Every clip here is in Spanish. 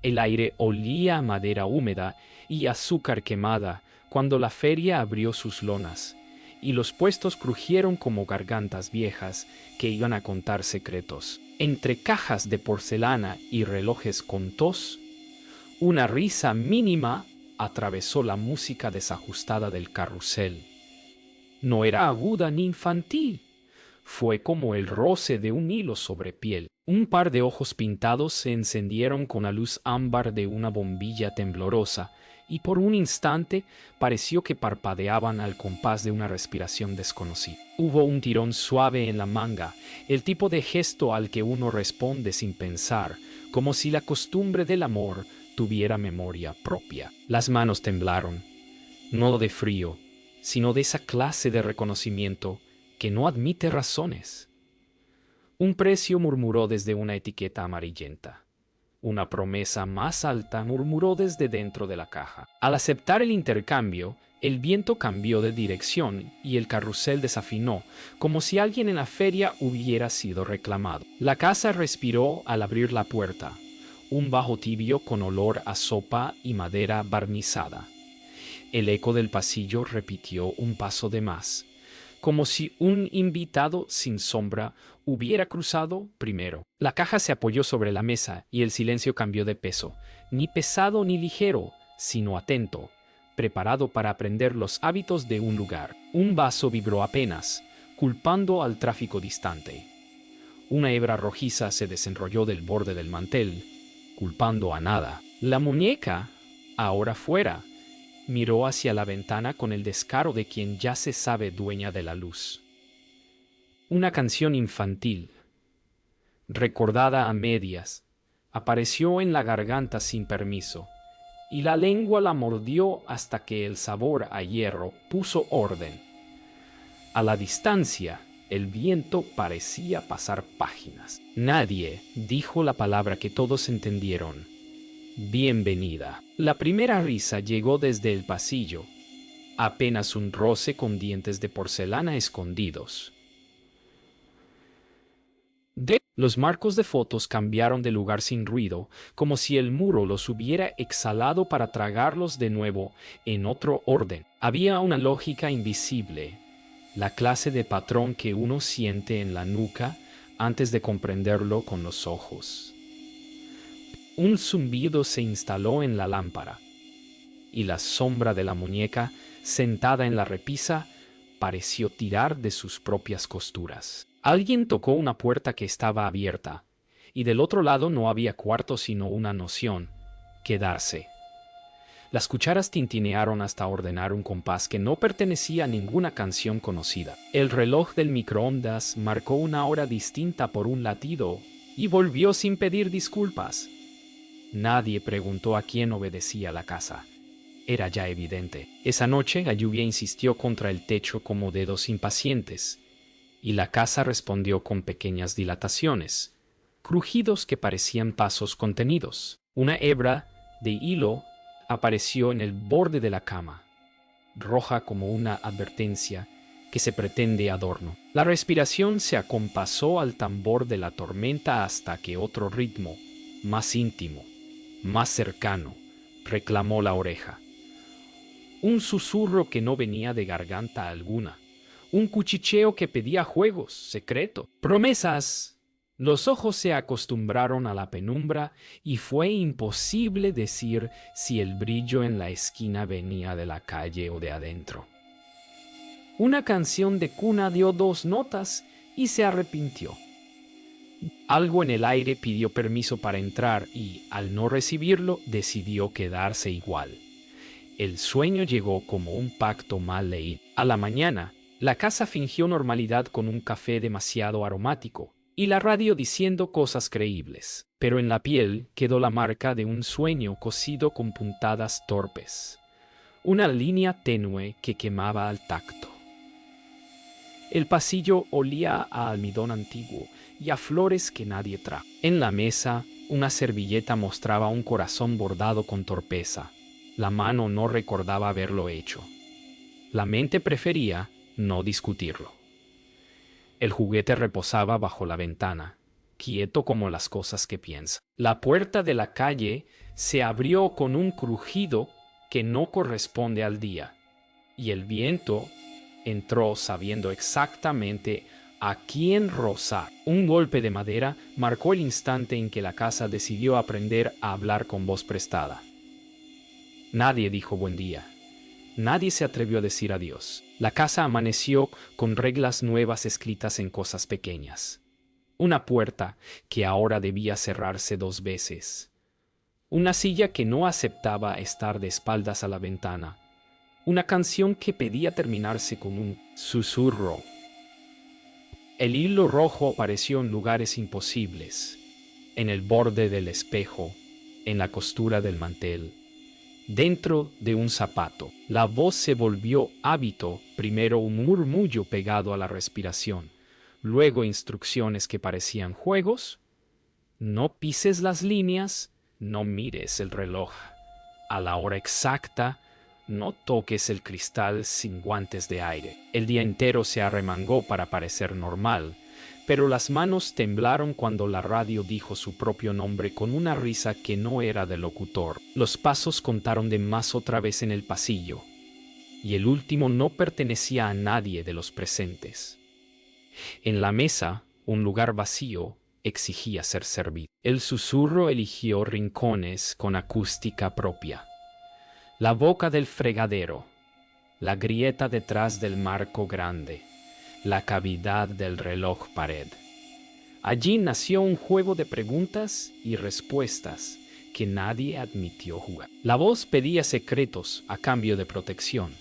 El aire olía a madera húmeda y azúcar quemada cuando la feria abrió sus lonas, y los puestos crujieron como gargantas viejas que iban a contar secretos. Entre cajas de porcelana y relojes con tos, una risa mínima atravesó la música desajustada del carrusel. No era aguda ni infantil. Fue como el roce de un hilo sobre piel. Un par de ojos pintados se encendieron con la luz ámbar de una bombilla temblorosa, y por un instante pareció que parpadeaban al compás de una respiración desconocida. Hubo un tirón suave en la manga, el tipo de gesto al que uno responde sin pensar, como si la costumbre del amor tuviera memoria propia. Las manos temblaron, no de frío, sino de esa clase de reconocimiento que no admite razones. Un precio murmuró desde una etiqueta amarillenta. Una promesa más alta murmuró desde dentro de la caja. Al aceptar el intercambio, el viento cambió de dirección y el carrusel desafinó, como si alguien en la feria hubiera sido reclamado. La casa respiró al abrir la puerta, un bajo tibio con olor a sopa y madera barnizada. El eco del pasillo repitió un paso de más, como si un invitado sin sombra hubiera cruzado primero. La caja se apoyó sobre la mesa y el silencio cambió de peso, ni pesado ni ligero, sino atento, preparado para aprender los hábitos de un lugar. Un vaso vibró apenas, culpando al tráfico distante. Una hebra rojiza se desenrolló del borde del mantel, culpando a nada. La muñeca, ahora fuera, miró hacia la ventana con el descaro de quien ya se sabe dueña de la luz. Una canción infantil, recordada a medias, apareció en la garganta sin permiso, y la lengua la mordió hasta que el sabor a hierro puso orden. A la distancia, el viento parecía pasar páginas. Nadie dijo la palabra que todos entendieron: bienvenida. La primera risa llegó desde el pasillo, apenas un roce con dientes de porcelana escondidos. Los marcos de fotos cambiaron de lugar sin ruido, como si el muro los hubiera exhalado para tragarlos de nuevo en otro orden. Había una lógica invisible, la clase de patrón que uno siente en la nuca antes de comprenderlo con los ojos. Un zumbido se instaló en la lámpara, y la sombra de la muñeca, sentada en la repisa, pareció tirar de sus propias costuras. Alguien tocó una puerta que estaba abierta, y del otro lado no había cuarto sino una noción: quedarse. Las cucharas tintinearon hasta ordenar un compás que no pertenecía a ninguna canción conocida. El reloj del microondas marcó una hora distinta por un latido y volvió sin pedir disculpas. Nadie preguntó a quién obedecía la casa. Era ya evidente. Esa noche la lluvia insistió contra el techo como dedos impacientes, y la casa respondió con pequeñas dilataciones, crujidos que parecían pasos contenidos. Una hebra de hilo apareció en el borde de la cama, roja como una advertencia que se pretende adorno. La respiración se acompasó al tambor de la tormenta hasta que otro ritmo, más íntimo, más cercano, reclamó la oreja. Un susurro que no venía de garganta alguna, un cuchicheo que pedía juegos, secreto, promesas. Los ojos se acostumbraron a la penumbra y fue imposible decir si el brillo en la esquina venía de la calle o de adentro. Una canción de cuna dio 2 notas y se arrepintió. Algo en el aire pidió permiso para entrar y, al no recibirlo, decidió quedarse igual. El sueño llegó como un pacto mal leído. A la mañana, la casa fingió normalidad con un café demasiado aromático y la radio diciendo cosas creíbles. Pero en la piel quedó la marca de un sueño cosido con puntadas torpes. Una línea tenue que quemaba al tacto. El pasillo olía a almidón antiguo y a flores que nadie trajo. En la mesa, una servilleta mostraba un corazón bordado con torpeza. La mano no recordaba haberlo hecho. La mente prefería no discutirlo. El juguete reposaba bajo la ventana, quieto como las cosas que piensa. La puerta de la calle se abrió con un crujido que no corresponde al día, y el viento entró sabiendo exactamente a quién rozar. Un golpe de madera marcó el instante en que la casa decidió aprender a hablar con voz prestada. Nadie dijo buen día. Nadie se atrevió a decir adiós. La casa amaneció con reglas nuevas escritas en cosas pequeñas. Una puerta que ahora debía cerrarse 2 veces. Una silla que no aceptaba estar de espaldas a la ventana. Una canción que pedía terminarse con un susurro. El hilo rojo apareció en lugares imposibles, en el borde del espejo, en la costura del mantel, dentro de un zapato. La voz se volvió hábito, primero un murmullo pegado a la respiración, luego instrucciones que parecían juegos. No pises las líneas, no mires el reloj. A la hora exacta, no toques el cristal sin guantes de aire. El día entero se arremangó para parecer normal, pero las manos temblaron cuando la radio dijo su propio nombre con una risa que no era del locutor. Los pasos contaron de más otra vez en el pasillo, y el último no pertenecía a nadie de los presentes. En la mesa, un lugar vacío exigía ser servido. El susurro eligió rincones con acústica propia. La boca del fregadero, la grieta detrás del marco grande, la cavidad del reloj pared. Allí nació un juego de preguntas y respuestas que nadie admitió jugar. La voz pedía secretos a cambio de protección,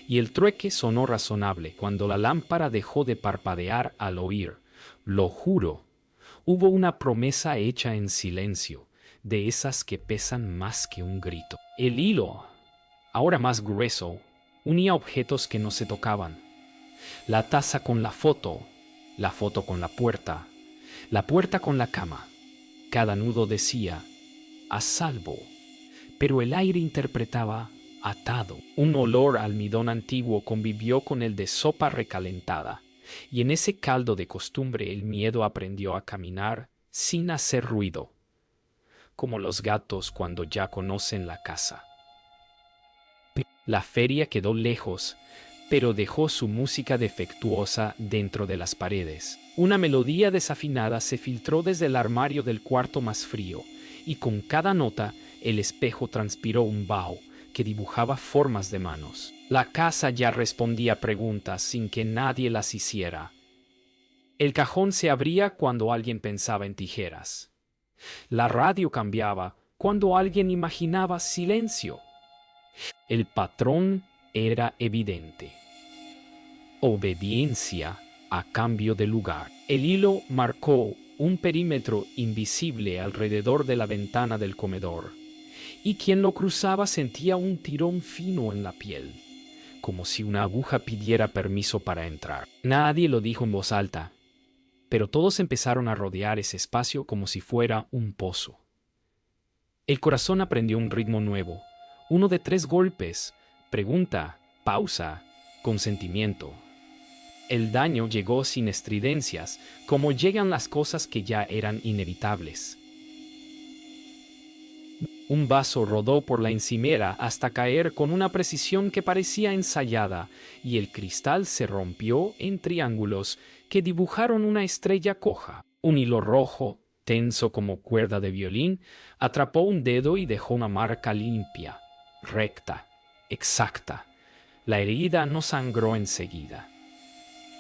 y el trueque sonó razonable cuando la lámpara dejó de parpadear al oír. Lo juro, hubo una promesa hecha en silencio, de esas que pesan más que un grito. El hilo, ahora más grueso, unía objetos que no se tocaban. La taza con la foto con la puerta con la cama. Cada nudo decía, a salvo, pero el aire interpretaba, atado. Un olor a almidón antiguo convivió con el de sopa recalentada, y en ese caldo de costumbre el miedo aprendió a caminar sin hacer ruido, como los gatos cuando ya conocen la casa. La feria quedó lejos, pero dejó su música defectuosa dentro de las paredes. Una melodía desafinada se filtró desde el armario del cuarto más frío, y con cada nota el espejo transpiró un vaho que dibujaba formas de manos. La casa ya respondía preguntas sin que nadie las hiciera. El cajón se abría cuando alguien pensaba en tijeras. La radio cambiaba cuando alguien imaginaba silencio. El patrón era evidente. Obediencia a cambio de lugar. El hilo marcó un perímetro invisible alrededor de la ventana del comedor, y quien lo cruzaba sentía un tirón fino en la piel, como si una aguja pidiera permiso para entrar. Nadie lo dijo en voz alta, pero todos empezaron a rodear ese espacio como si fuera un pozo. El corazón aprendió un ritmo nuevo, uno de 3 golpes, pregunta, pausa, consentimiento. El daño llegó sin estridencias, como llegan las cosas que ya eran inevitables. Un vaso rodó por la encimera hasta caer con una precisión que parecía ensayada, y el cristal se rompió en triángulos que dibujaron una estrella coja. Un hilo rojo, tenso como cuerda de violín, atrapó un dedo y dejó una marca limpia, recta, exacta. La herida no sangró enseguida.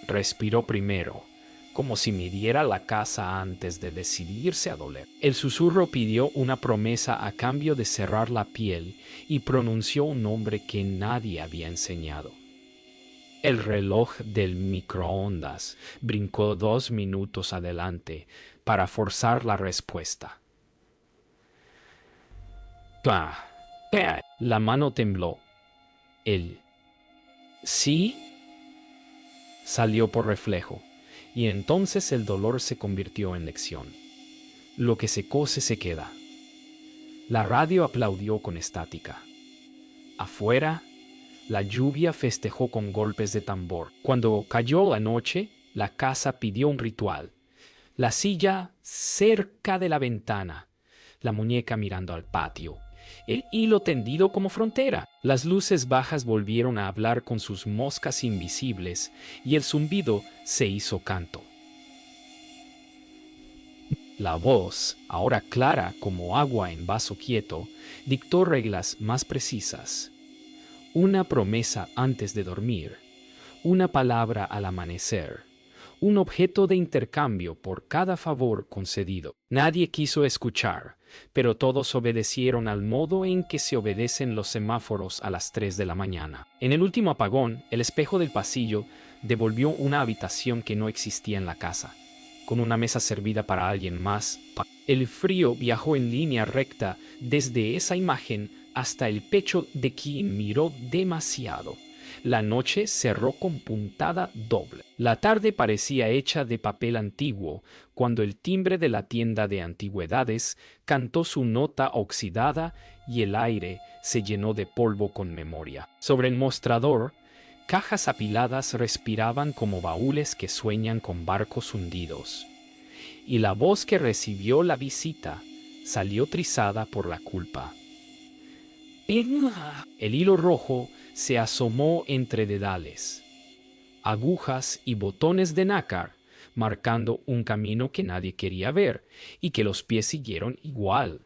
Respiró primero, como si midiera la casa antes de decidirse a doler. El susurro pidió una promesa a cambio de cerrar la piel y pronunció un nombre que nadie había enseñado. El reloj del microondas brincó 2 minutos adelante para forzar la respuesta. La mano tembló. El sí salió por reflejo, y entonces el dolor se convirtió en lección. Lo que se cose se queda. La radio aplaudió con estática. Afuera, la lluvia festejó con golpes de tambor. Cuando cayó la noche, la casa pidió un ritual. La silla cerca de la ventana, la muñeca mirando al patio, el hilo tendido como frontera. Las luces bajas volvieron a hablar con sus moscas invisibles y el zumbido se hizo canto. La voz, ahora clara como agua en vaso quieto, dictó reglas más precisas. Una promesa antes de dormir, una palabra al amanecer, un objeto de intercambio por cada favor concedido. Nadie quiso escuchar, pero todos obedecieron al modo en que se obedecen los semáforos a las 3 de la mañana. En el último apagón, el espejo del pasillo devolvió una habitación que no existía en la casa, con una mesa servida para alguien más. El frío viajó en línea recta desde esa imagen hasta el pecho de quien miró demasiado. La noche cerró con puntada doble. La tarde parecía hecha de papel antiguo, cuando el timbre de la tienda de antigüedades cantó su nota oxidada y el aire se llenó de polvo con memoria. Sobre el mostrador, cajas apiladas respiraban como baúles que sueñan con barcos hundidos. Y la voz que recibió la visita salió trizada por la culpa. El hilo rojo se asomó entre dedales, agujas y botones de nácar, marcando un camino que nadie quería ver y que los pies siguieron igual,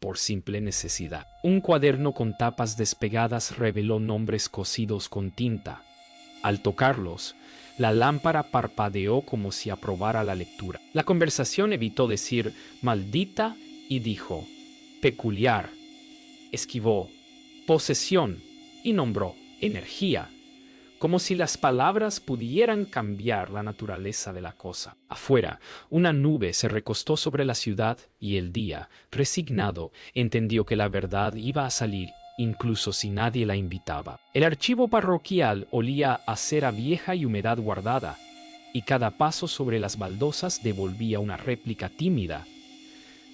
por simple necesidad. Un cuaderno con tapas despegadas reveló nombres cosidos con tinta. Al tocarlos, la lámpara parpadeó como si aprobara la lectura. La conversación evitó decir maldita y dijo peculiar. Esquivó posesión y nombró energía, como si las palabras pudieran cambiar la naturaleza de la cosa. Afuera, una nube se recostó sobre la ciudad y el día, resignado, entendió que la verdad iba a salir incluso si nadie la invitaba. El archivo parroquial olía a cera vieja y humedad guardada, y cada paso sobre las baldosas devolvía una réplica tímida,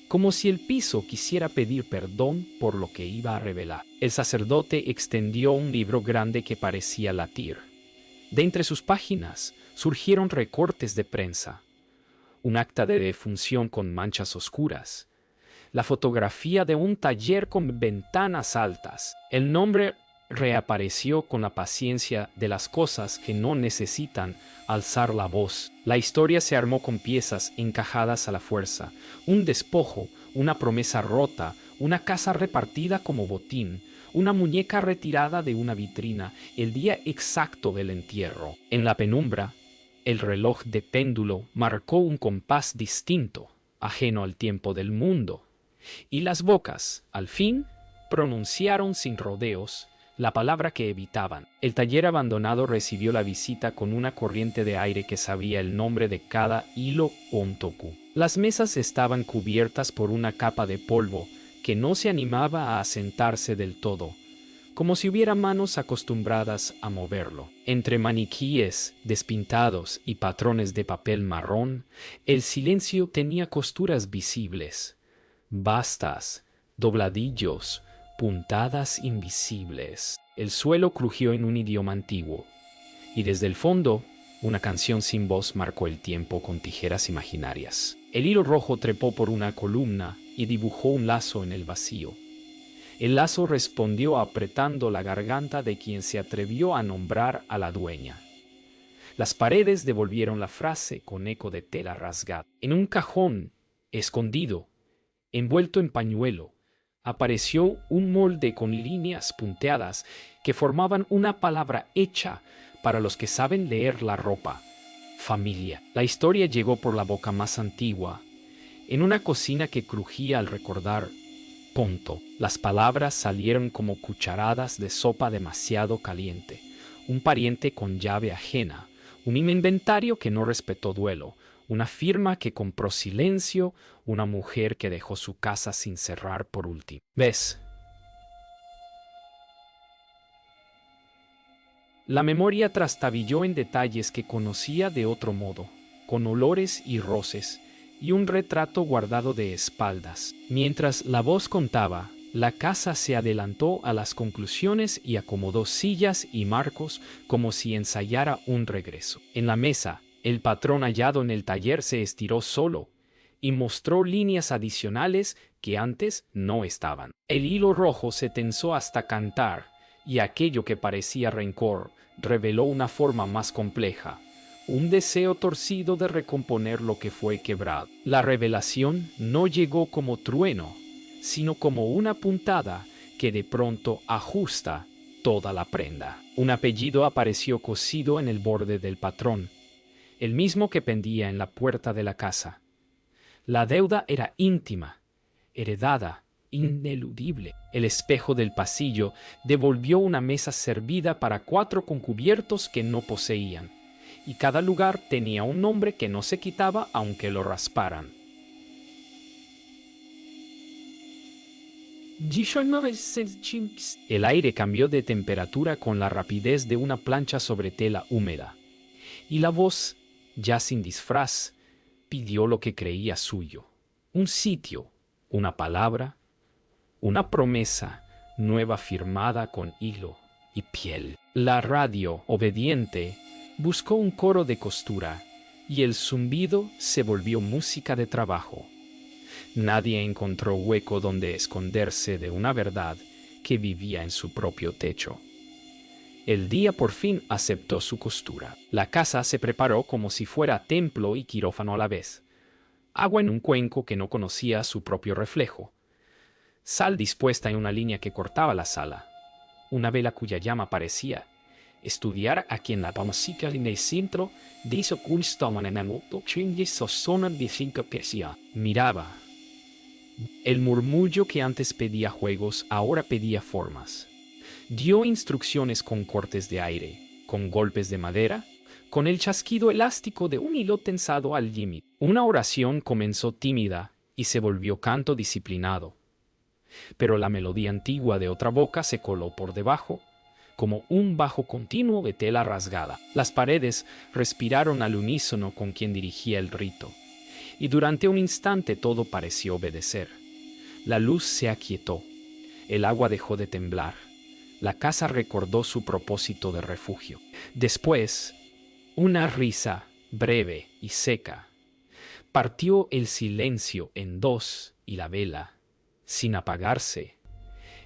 como si el piso quisiera pedir perdón por lo que iba a revelar. El sacerdote extendió un libro grande que parecía latir. De entre sus páginas surgieron recortes de prensa, un acta de defunción con manchas oscuras, la fotografía de un taller con ventanas altas. El nombre reapareció con la paciencia de las cosas que no necesitan alzar la voz. La historia se armó con piezas encajadas a la fuerza, un despojo, una promesa rota, una casa repartida como botín, una muñeca retirada de una vitrina, el día exacto del entierro. En la penumbra, el reloj de péndulo marcó un compás distinto, ajeno al tiempo del mundo, y las bocas, al fin, pronunciaron sin rodeos la palabra que evitaban. El taller abandonado recibió la visita con una corriente de aire que sabía el nombre de cada hilo ontoku. Las mesas estaban cubiertas por una capa de polvo que no se animaba a asentarse del todo, como si hubiera manos acostumbradas a moverlo. Entre maniquíes despintados y patrones de papel marrón, el silencio tenía costuras visibles, bastas, dobladillos, puntadas invisibles. El suelo crujió en un idioma antiguo, y desde el fondo, una canción sin voz marcó el tiempo con tijeras imaginarias. El hilo rojo trepó por una columna y dibujó un lazo en el vacío. El lazo respondió apretando la garganta de quien se atrevió a nombrar a la dueña. Las paredes devolvieron la frase con eco de tela rasgada. En un cajón, escondido, envuelto en pañuelo, apareció un molde con líneas punteadas que formaban una palabra hecha para los que saben leer la ropa: familia. La historia llegó por la boca más antigua, en una cocina que crujía al recordar Ponto. Las palabras salieron como cucharadas de sopa demasiado caliente, un pariente con llave ajena, un inventario que no respetó duelo, una firma que compró silencio, una mujer que dejó su casa sin cerrar por último. ¿Ves? La memoria trastabilló en detalles que conocía de otro modo, con olores y roces, y un retrato guardado de espaldas. Mientras la voz contaba, la casa se adelantó a las conclusiones y acomodó sillas y marcos como si ensayara un regreso. En la mesa, El patrón hallado en el taller se estiró solo y mostró líneas adicionales que antes no estaban. El hilo rojo se tensó hasta cantar, y aquello que parecía rencor reveló una forma más compleja, un deseo torcido de recomponer lo que fue quebrado. La revelación no llegó como trueno, sino como una puntada que de pronto ajusta toda la prenda. Un apellido apareció cosido en el borde del patrón, el mismo que pendía en la puerta de la casa. La deuda era íntima, heredada, ineludible. El espejo del pasillo devolvió una mesa servida para 4 concubiertos que no poseían, y cada lugar tenía un nombre que no se quitaba aunque lo rasparan. El aire cambió de temperatura con la rapidez de una plancha sobre tela húmeda, y la voz, ya sin disfraz, pidió lo que creía suyo: un sitio, una palabra, una promesa nueva firmada con hilo y piel. La radio, obediente, buscó un coro de costura, y el zumbido se volvió música de trabajo. Nadie encontró hueco donde esconderse de una verdad que vivía en su propio techo. El día por fin aceptó su costura. La casa se preparó como si fuera templo y quirófano a la vez. Agua en un cuenco que no conocía su propio reflejo. Sal dispuesta en una línea que cortaba la sala. Una vela cuya llama parecía estudiar a quien la música en el centro de su kunstmannamoto chingue zona de sincapecia. Miraba. El murmullo que antes pedía juegos ahora pedía formas. Dio instrucciones con cortes de aire, con golpes de madera, con el chasquido elástico de un hilo tensado al límite. Una oración comenzó tímida y se volvió canto disciplinado. Pero la melodía antigua de otra boca se coló por debajo, como un bajo continuo de tela rasgada. Las paredes respiraron al unísono con quien dirigía el rito, y durante un instante todo pareció obedecer. La luz se aquietó, el agua dejó de temblar, la casa recordó su propósito de refugio. Después, una risa breve y seca partió el silencio en dos, y la vela, sin apagarse,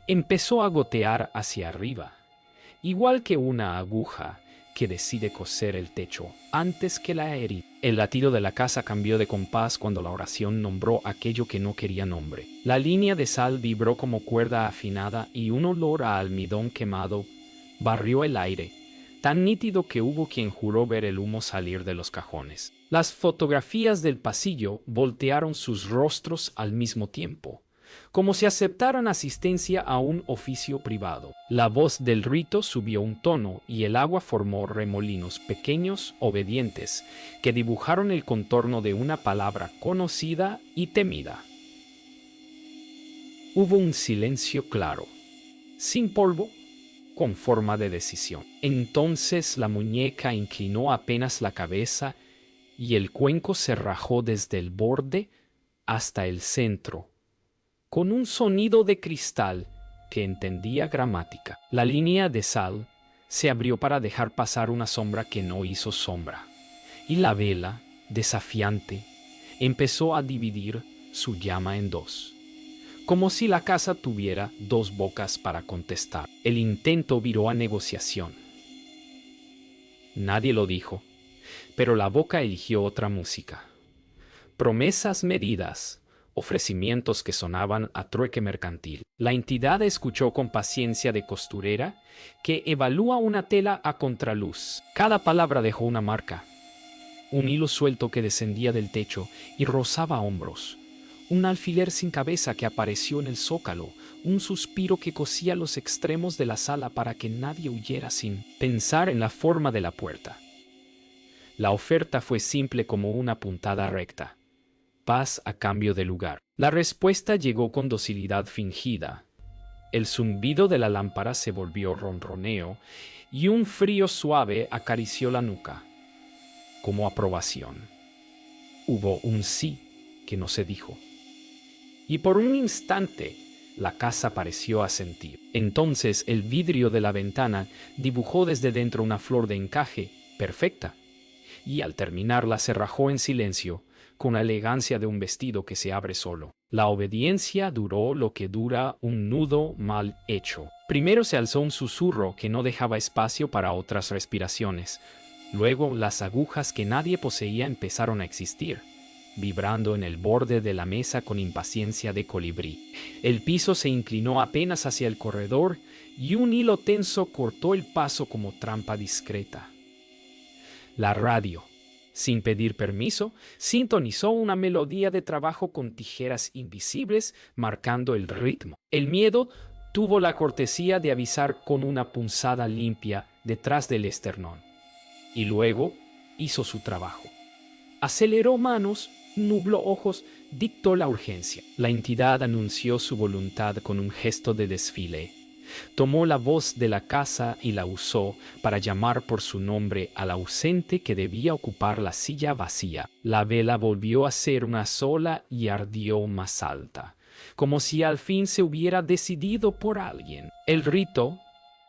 empezó a gotear hacia arriba, igual que una aguja que decide coser el techo antes que la herida. El latido de la casa cambió de compás cuando la oración nombró aquello que no quería nombre. La línea de sal vibró como cuerda afinada y un olor a almidón quemado barrió el aire, tan nítido que hubo quien juró ver el humo salir de los cajones. Las fotografías del pasillo voltearon sus rostros al mismo tiempo, como si aceptaran asistencia a un oficio privado. La voz del rito subió un tono y el agua formó remolinos pequeños, obedientes, que dibujaron el contorno de una palabra conocida y temida. Hubo un silencio claro, sin polvo, con forma de decisión. Entonces la muñeca inclinó apenas la cabeza y el cuenco se rajó desde el borde hasta el centro, con un sonido de cristal que entendía gramática. La línea de sal se abrió para dejar pasar una sombra que no hizo sombra, y la vela, desafiante, empezó a dividir su llama en dos, como si la casa tuviera dos bocas para contestar. El intento viró a negociación. Nadie lo dijo, pero la boca eligió otra música. Promesas medidas, ofrecimientos que sonaban a trueque mercantil. La entidad escuchó con paciencia de costurera que evalúa una tela a contraluz. Cada palabra dejó una marca. Un hilo suelto que descendía del techo y rozaba hombros. Un alfiler sin cabeza que apareció en el zócalo. Un suspiro que cosía los extremos de la sala para que nadie huyera sin pensar en la forma de la puerta. La oferta fue simple como una puntada recta. Paz a cambio de lugar. La respuesta llegó con docilidad fingida. El zumbido de la lámpara se volvió ronroneo y un frío suave acarició la nuca, como aprobación. Hubo un sí que no se dijo. Y por un instante la casa pareció asentir. Entonces el vidrio de la ventana dibujó desde dentro una flor de encaje perfecta, y al terminarla se rajó en silencio, con la elegancia de un vestido que se abre solo. La obediencia duró lo que dura un nudo mal hecho. Primero se alzó un susurro que no dejaba espacio para otras respiraciones. Luego las agujas que nadie poseía empezaron a existir, vibrando en el borde de la mesa con impaciencia de colibrí. El piso se inclinó apenas hacia el corredor y un hilo tenso cortó el paso como trampa discreta. La radio, sin pedir permiso, sintonizó una melodía de trabajo con tijeras invisibles marcando el ritmo. El miedo tuvo la cortesía de avisar con una punzada limpia detrás del esternón. Y luego hizo su trabajo. Aceleró manos, nubló ojos, dictó la urgencia. La entidad anunció su voluntad con un gesto de desfile. Tomó la voz de la casa y la usó para llamar por su nombre al ausente que debía ocupar la silla vacía. La vela volvió a ser una sola y ardió más alta, como si al fin se hubiera decidido por alguien. El rito,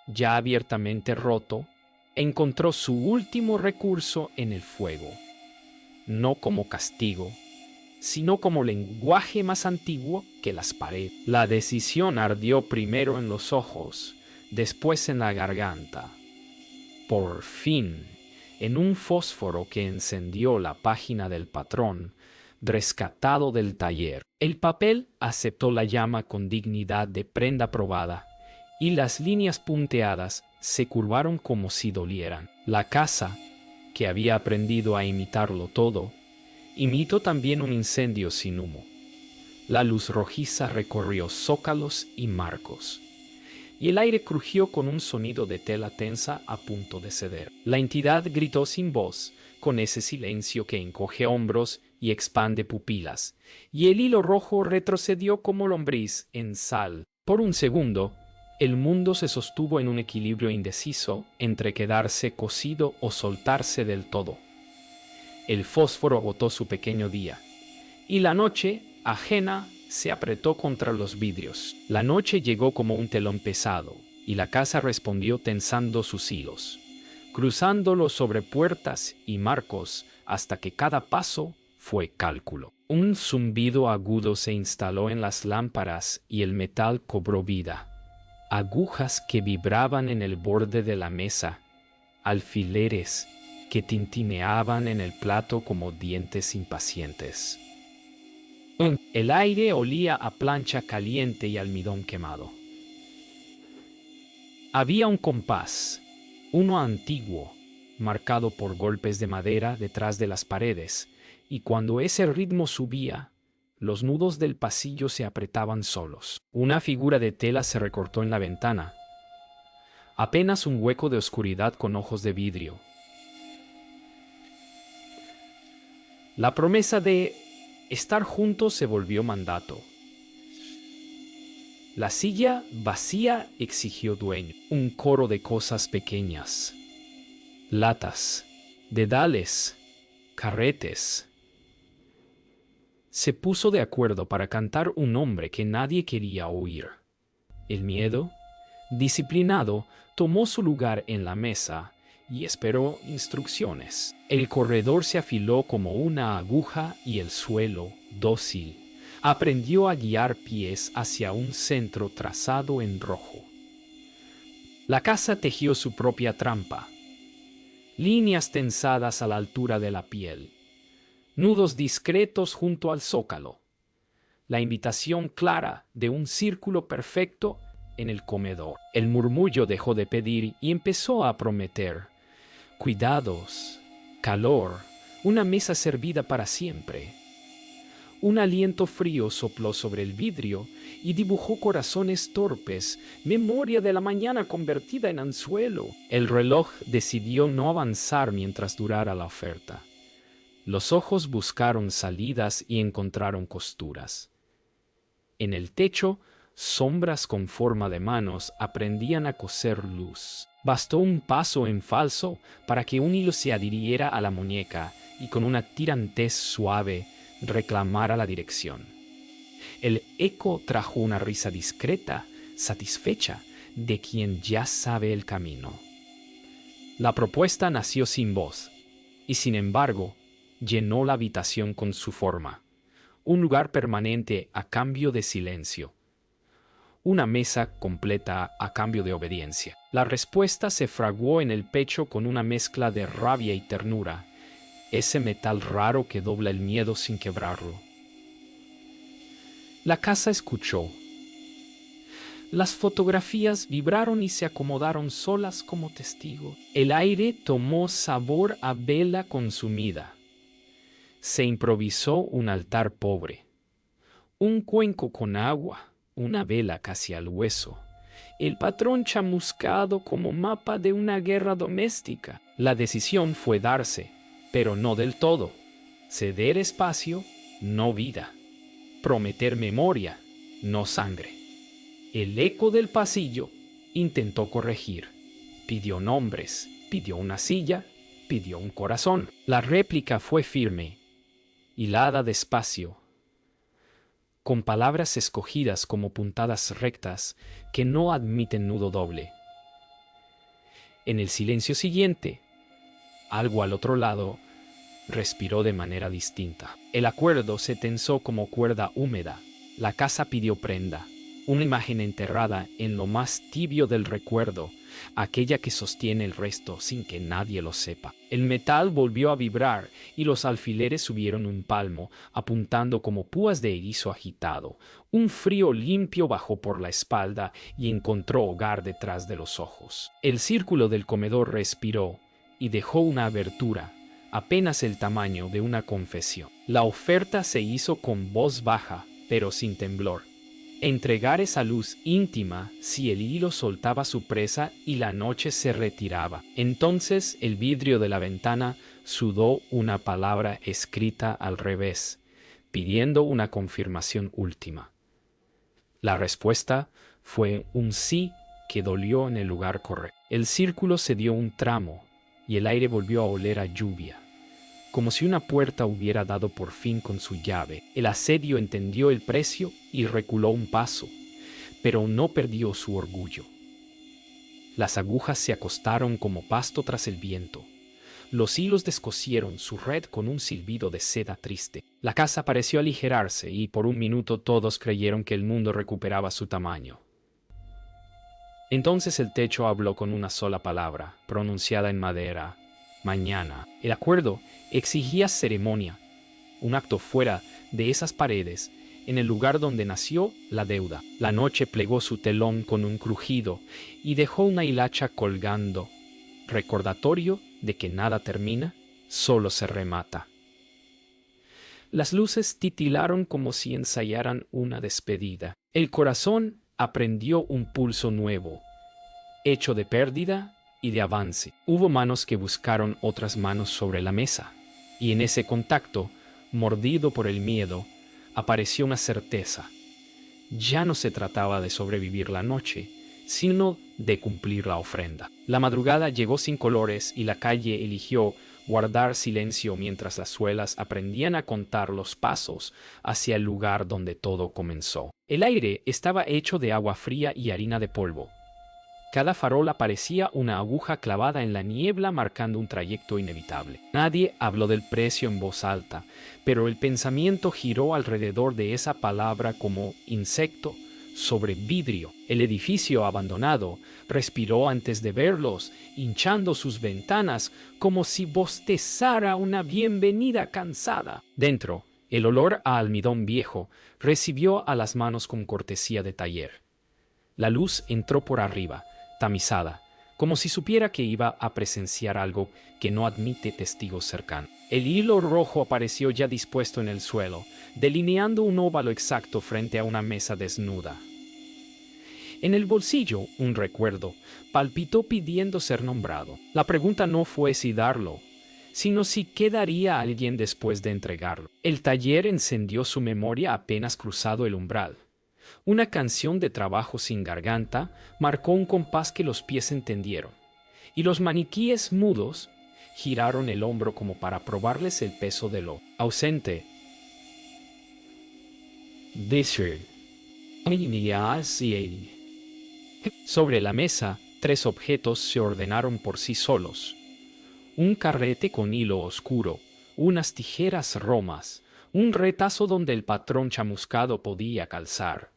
ya abiertamente roto, encontró su último recurso en el fuego, no como castigo, sino como lenguaje más antiguo que las paredes. La decisión ardió primero en los ojos, después en la garganta. Por fin, en un fósforo que encendió la página del patrón, rescatado del taller. El papel aceptó la llama con dignidad de prenda probada, y las líneas punteadas se curvaron como si dolieran. La casa, que había aprendido a imitarlo todo, imitó también un incendio sin humo. La luz rojiza recorrió zócalos y marcos, y el aire crujió con un sonido de tela tensa a punto de ceder. La entidad gritó sin voz, con ese silencio que encoge hombros y expande pupilas, y el hilo rojo retrocedió como lombriz en sal. Por un segundo, el mundo se sostuvo en un equilibrio indeciso entre quedarse cosido o soltarse del todo. El fósforo agotó su pequeño día, y la noche, ajena, se apretó contra los vidrios. La noche llegó como un telón pesado, y la casa respondió tensando sus hilos, cruzándolos sobre puertas y marcos hasta que cada paso fue cálculo. Un zumbido agudo se instaló en las lámparas y el metal cobró vida. Agujas que vibraban en el borde de la mesa, alfileres que tintineaban en el plato como dientes impacientes. El aire olía a plancha caliente y almidón quemado. Había un compás, uno antiguo, marcado por golpes de madera detrás de las paredes, y cuando ese ritmo subía, los nudos del pasillo se apretaban solos. Una figura de tela se recortó en la ventana, apenas un hueco de oscuridad con ojos de vidrio. La promesa de estar juntos se volvió mandato. La silla vacía exigió dueño. Un coro de cosas pequeñas, latas, dedales, carretes. Se puso de acuerdo para cantar un nombre que nadie quería oír. El miedo, disciplinado, tomó su lugar en la mesa y esperó instrucciones. El corredor se afiló como una aguja y el suelo, dócil, aprendió a guiar pies hacia un centro trazado en rojo. La casa tejió su propia trampa. Líneas tensadas a la altura de la piel, nudos discretos junto al zócalo, la invitación clara de un círculo perfecto en el comedor. El murmullo dejó de pedir y empezó a prometer cuidados, calor, una mesa servida para siempre. Un aliento frío sopló sobre el vidrio y dibujó corazones torpes, memoria de la mañana convertida en anzuelo. El reloj decidió no avanzar mientras durara la oferta. Los ojos buscaron salidas y encontraron costuras. En el techo, sombras con forma de manos aprendían a coser luz. Bastó un paso en falso para que un hilo se adhiriera a la muñeca y con una tirantez suave reclamara la dirección. El eco trajo una risa discreta, satisfecha, de quien ya sabe el camino. La propuesta nació sin voz, y sin embargo, llenó la habitación con su forma. Un lugar permanente a cambio de silencio. Una mesa completa a cambio de obediencia. La respuesta se fraguó en el pecho con una mezcla de rabia y ternura, ese metal raro que dobla el miedo sin quebrarlo. La casa escuchó. Las fotografías vibraron y se acomodaron solas como testigos. El aire tomó sabor a vela consumida. Se improvisó un altar pobre. Un cuenco con agua, una vela casi al hueso. El patrón chamuscado como mapa de una guerra doméstica. La decisión fue darse, pero no del todo. Ceder espacio, no vida. Prometer memoria, no sangre. El eco del pasillo intentó corregir. Pidió nombres, pidió una silla, pidió un corazón. La réplica fue firme, hilada despacio, con palabras escogidas como puntadas rectas que no admiten nudo doble. En el silencio siguiente, algo al otro lado respiró de manera distinta. El acuerdo se tensó como cuerda húmeda. La casa pidió prenda, una imagen enterrada en lo más tibio del recuerdo, aquella que sostiene el resto sin que nadie lo sepa. El metal volvió a vibrar y los alfileres subieron un palmo, apuntando como púas de erizo agitado. Un frío limpio bajó por la espalda y encontró hogar detrás de los ojos. El círculo del comedor respiró y dejó una abertura, apenas el tamaño de una confesión. La oferta se hizo con voz baja, pero sin temblor. Entregar esa luz íntima si el hilo soltaba su presa y la noche se retiraba. Entonces el vidrio de la ventana sudó una palabra escrita al revés, pidiendo una confirmación última. La respuesta fue un sí que dolió en el lugar correcto. El círculo se dio un tramo y el aire volvió a oler a lluvia. Como si una puerta hubiera dado por fin con su llave. El asedio entendió el precio y reculó un paso, pero no perdió su orgullo. Las agujas se acostaron como pasto tras el viento. Los hilos descosieron su red con un silbido de seda triste. La casa pareció aligerarse y por un minuto todos creyeron que el mundo recuperaba su tamaño. Entonces el techo habló con una sola palabra, pronunciada en madera: mañana. El acuerdo exigía ceremonia, un acto fuera de esas paredes, en el lugar donde nació la deuda. La noche plegó su telón con un crujido y dejó una hilacha colgando, recordatorio de que nada termina, solo se remata. Las luces titilaron como si ensayaran una despedida. El corazón aprendió un pulso nuevo, hecho de pérdida y de avance. Hubo manos que buscaron otras manos sobre la mesa, y en ese contacto, mordido por el miedo, apareció una certeza. Ya no se trataba de sobrevivir la noche, sino de cumplir la ofrenda. La madrugada llegó sin colores y la calle eligió guardar silencio mientras las suelas aprendían a contar los pasos hacia el lugar donde todo comenzó. El aire estaba hecho de agua fría y harina de polvo. Cada farola parecía una aguja clavada en la niebla marcando un trayecto inevitable. Nadie habló del precio en voz alta, pero el pensamiento giró alrededor de esa palabra como insecto sobre vidrio. El edificio abandonado respiró antes de verlos, hinchando sus ventanas como si bostezara una bienvenida cansada. Dentro, el olor a almidón viejo recibió a las manos con cortesía de taller. La luz entró por arriba, tamizada, como si supiera que iba a presenciar algo que no admite testigos cercanos. El hilo rojo apareció ya dispuesto en el suelo, delineando un óvalo exacto frente a una mesa desnuda. En el bolsillo, un recuerdo palpitó pidiendo ser nombrado. La pregunta no fue si darlo, sino si quedaría alguien después de entregarlo. El taller encendió su memoria apenas cruzado el umbral. Una canción de trabajo sin garganta marcó un compás que los pies entendieron, y los maniquíes mudos giraron el hombro como para probarles el peso de lo ausente. Sobre la mesa, tres objetos se ordenaron por sí solos. un carrete con hilo oscuro, unas tijeras romas, un retazo donde el patrón chamuscado podía calzar.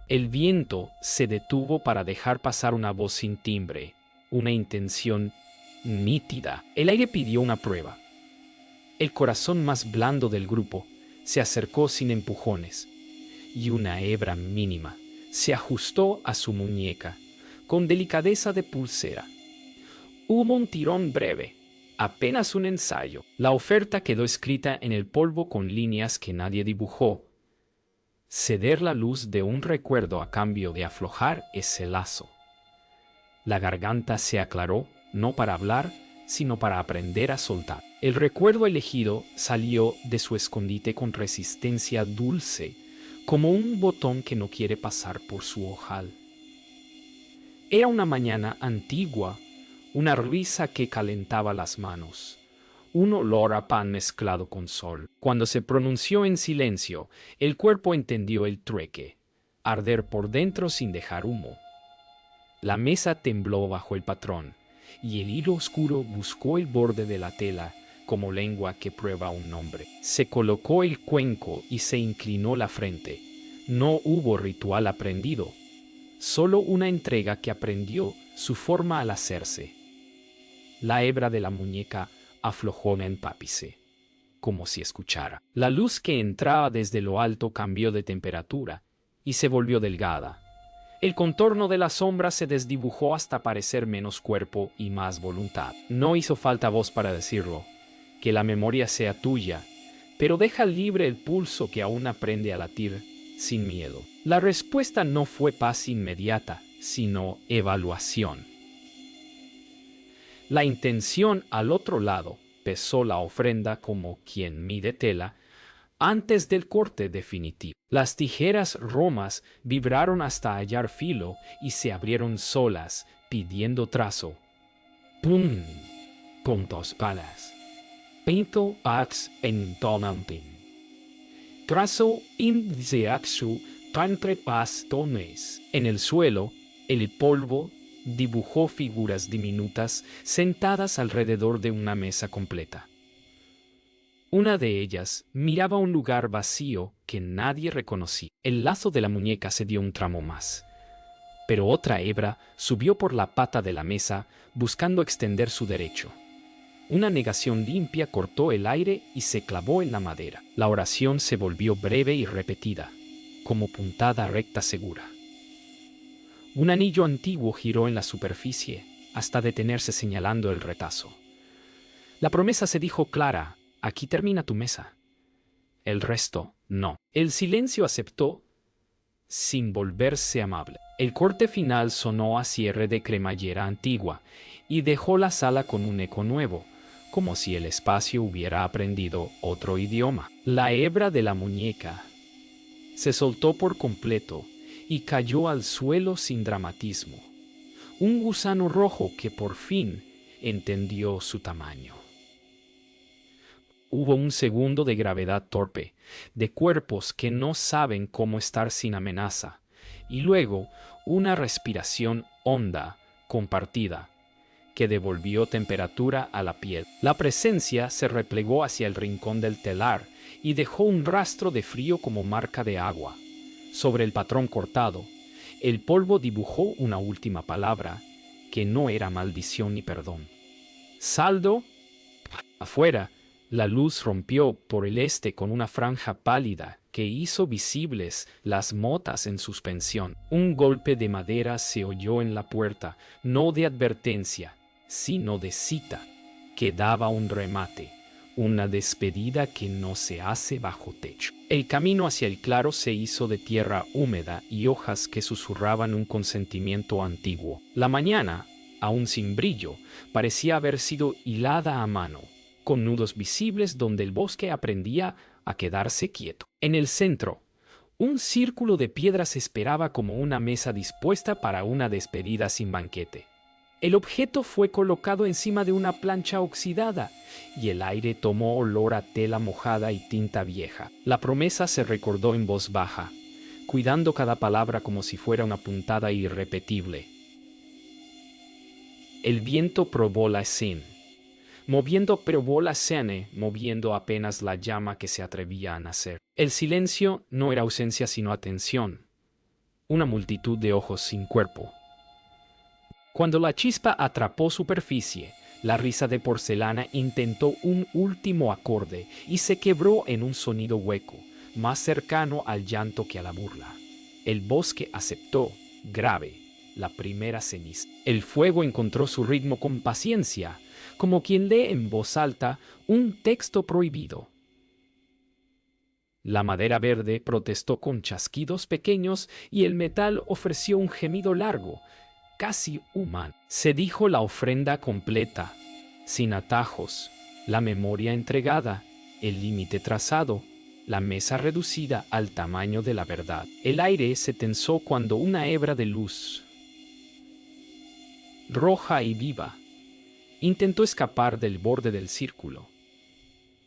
El viento se detuvo para dejar pasar una voz sin timbre, una intención nítida. El aire pidió una prueba. El corazón más blando del grupo se acercó sin empujones, y una hebra mínima se ajustó a su muñeca, con delicadeza de pulsera. Hubo un tirón breve, apenas un ensayo. La oferta quedó escrita en el polvo con líneas que nadie dibujó. Ceder la luz de un recuerdo a cambio de aflojar ese lazo. La garganta se aclaró, no para hablar, sino para aprender a soltar. El recuerdo elegido salió de su escondite con resistencia dulce, como un botón que no quiere pasar por su ojal. Era una mañana antigua, una risa que calentaba las manos, un olor a pan mezclado con sol. Cuando se pronunció en silencio, el cuerpo entendió el trueque: arder por dentro sin dejar humo. La mesa tembló bajo el patrón, y el hilo oscuro buscó el borde de la tela como lengua que prueba un nombre. Se colocó el cuenco y se inclinó la frente. No hubo ritual aprendido, solo una entrega que aprendió su forma al hacerse. La hebra de la muñeca aflojó en pápice, como si escuchara. La luz que entraba desde lo alto cambió de temperatura y se volvió delgada. El contorno de la sombra se desdibujó hasta parecer menos cuerpo y más voluntad. No hizo falta voz para decirlo, que la memoria sea tuya, pero deja libre el pulso que aún aprende a latir sin miedo. La respuesta no fue paz inmediata, sino evaluación. La intención al otro lado pesó la ofrenda como quien mide tela antes del corte definitivo. Las tijeras romas vibraron hasta hallar filo y se abrieron solas, pidiendo trazo. ¡Pum! Con dos balas. Pinto ax en donantin. Trazo índice axu entre bastones. En el suelo, el polvo dibujó figuras diminutas sentadas alrededor de una mesa completa. Una de ellas miraba un lugar vacío que nadie reconocía. El lazo de la muñeca se dio un tramo más, pero otra hebra subió por la pata de la mesa buscando extender su derecho. Una negación limpia cortó el aire y se clavó en la madera. La oración se volvió breve y repetida, como puntada recta segura. Un anillo antiguo giró en la superficie hasta detenerse señalando el retazo. La promesa se dijo clara: aquí termina tu mesa. El resto, no. El silencio aceptó sin volverse amable. El corte final sonó a cierre de cremallera antigua y dejó la sala con un eco nuevo, como si el espacio hubiera aprendido otro idioma. La hebra de la muñeca se soltó por completo y cayó al suelo sin dramatismo. Un gusano rojo que por fin entendió su tamaño. Hubo un segundo de gravedad torpe, de cuerpos que no saben cómo estar sin amenaza, y luego una respiración honda, compartida, que devolvió temperatura a la piel. La presencia se replegó hacia el rincón del telar y dejó un rastro de frío como marca de agua. Sobre el patrón cortado, el polvo dibujó una última palabra que no era maldición ni perdón. Saldo. Afuera, la luz rompió por el este con una franja pálida que hizo visibles las motas en suspensión. Un golpe de madera se oyó en la puerta, no de advertencia, sino de cita, que daba un remate, una despedida que no se hace bajo techo. El camino hacia el claro se hizo de tierra húmeda y hojas que susurraban un consentimiento antiguo. La mañana, aún sin brillo, parecía haber sido hilada a mano, con nudos visibles donde el bosque aprendía a quedarse quieto. En el centro, un círculo de piedras esperaba como una mesa dispuesta para una despedida sin banquete. El objeto fue colocado encima de una plancha oxidada y el aire tomó olor a tela mojada y tinta vieja. La promesa se recordó en voz baja, cuidando cada palabra como si fuera una puntada irrepetible. El viento probó la escena, probó la escena, moviendo apenas la llama que se atrevía a nacer. El silencio no era ausencia sino atención, una multitud de ojos sin cuerpo. Cuando la chispa atrapó superficie, la risa de porcelana intentó un último acorde y se quebró en un sonido hueco, más cercano al llanto que a la burla. El bosque aceptó, grave, la primera ceniza. El fuego encontró su ritmo con paciencia, como quien lee en voz alta un texto prohibido. La madera verde protestó con chasquidos pequeños y el metal ofreció un gemido largo, casi humano. Se dijo la ofrenda completa, sin atajos, la memoria entregada, el límite trazado, la mesa reducida al tamaño de la verdad. El aire se tensó cuando una hebra de luz, roja y viva, intentó escapar del borde del círculo.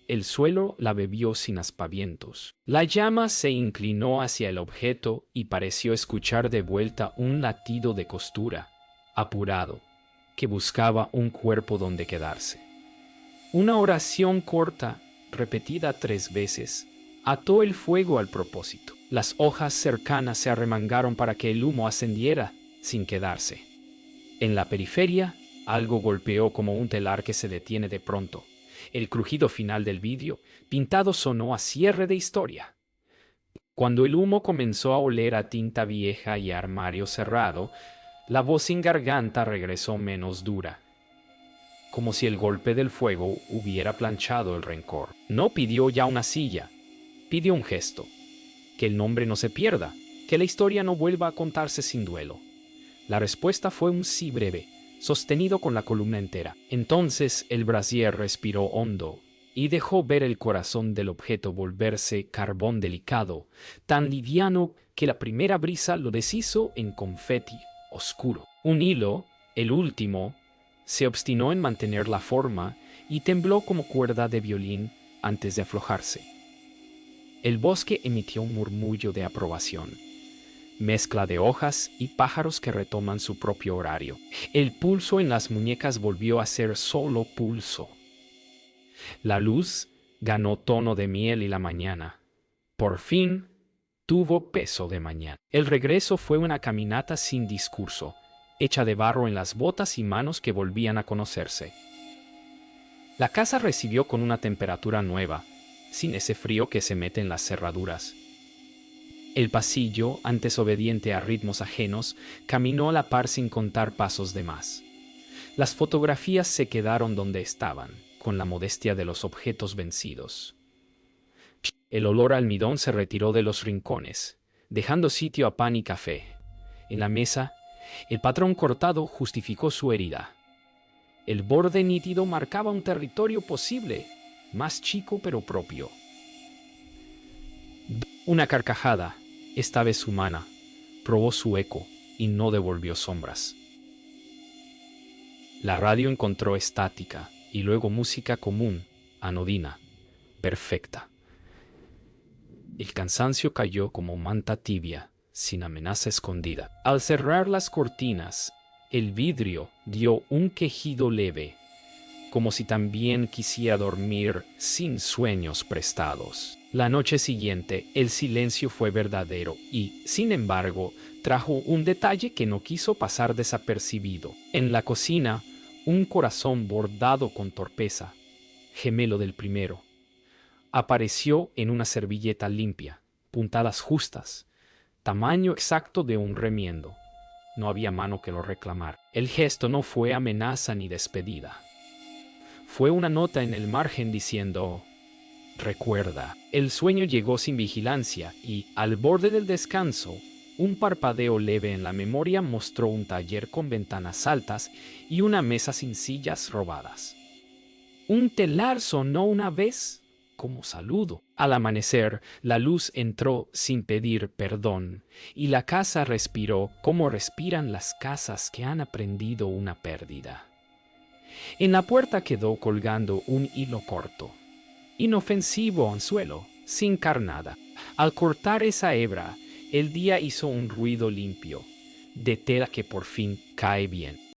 El suelo la bebió sin aspavientos. La llama se inclinó hacia el objeto y pareció escuchar de vuelta un latido de costura, apurado, que buscaba un cuerpo donde quedarse. Una oración corta, repetida 3 veces, ató el fuego al propósito. Las hojas cercanas se arremangaron para que el humo ascendiera sin quedarse. En la periferia, algo golpeó como un telar que se detiene de pronto. El crujido final del vidrio pintado sonó a cierre de historia. Cuando el humo comenzó a oler a tinta vieja y a armario cerrado, la voz sin garganta regresó menos dura, como si el golpe del fuego hubiera planchado el rencor. No pidió ya una silla, pidió un gesto. Que el nombre no se pierda, que la historia no vuelva a contarse sin duelo. La respuesta fue un sí breve, sostenido con la columna entera. Entonces el brasier respiró hondo y dejó ver el corazón del objeto volverse carbón delicado, tan liviano que la primera brisa lo deshizo en confeti oscuro. Un hilo, el último, se obstinó en mantener la forma y tembló como cuerda de violín antes de aflojarse. El bosque emitió un murmullo de aprobación, mezcla de hojas y pájaros que retoman su propio horario. El pulso en las muñecas volvió a ser solo pulso. La luz ganó tono de miel y la mañana, por fin, tuvo peso de mañana. El regreso fue una caminata sin discurso, hecha de barro en las botas y manos que volvían a conocerse. La casa recibió con una temperatura nueva, sin ese frío que se mete en las cerraduras. El pasillo, antes obediente a ritmos ajenos, caminó a la par sin contar pasos de más. Las fotografías se quedaron donde estaban, con la modestia de los objetos vencidos. El olor a almidón se retiró de los rincones, dejando sitio a pan y café. En la mesa, el patrón cortado justificó su herida. El borde nítido marcaba un territorio posible, más chico pero propio. Una carcajada, esta vez humana, probó su eco y no devolvió sombras. La radio encontró estática y luego música común, anodina, perfecta. El cansancio cayó como manta tibia, sin amenaza escondida. Al cerrar las cortinas, el vidrio dio un quejido leve, como si también quisiera dormir sin sueños prestados. La noche siguiente, el silencio fue verdadero y, sin embargo, trajo un detalle que no quiso pasar desapercibido. En la cocina, un corazón bordado con torpeza, gemelo del primero, apareció en una servilleta limpia, puntadas justas, tamaño exacto de un remiendo. No había mano que lo reclamara. El gesto no fue amenaza ni despedida. Fue una nota en el margen diciendo: recuerda. El sueño llegó sin vigilancia y, al borde del descanso, un parpadeo leve en la memoria mostró un taller con ventanas altas y una mesa sin sillas robadas. Un telar sonó una vez como saludo. Al amanecer, la luz entró sin pedir perdón y la casa respiró como respiran las casas que han aprendido una pérdida. En la puerta quedó colgando un hilo corto, inofensivo anzuelo, sin carnada. Al cortar esa hebra, el día hizo un ruido limpio, de tela que por fin cae bien.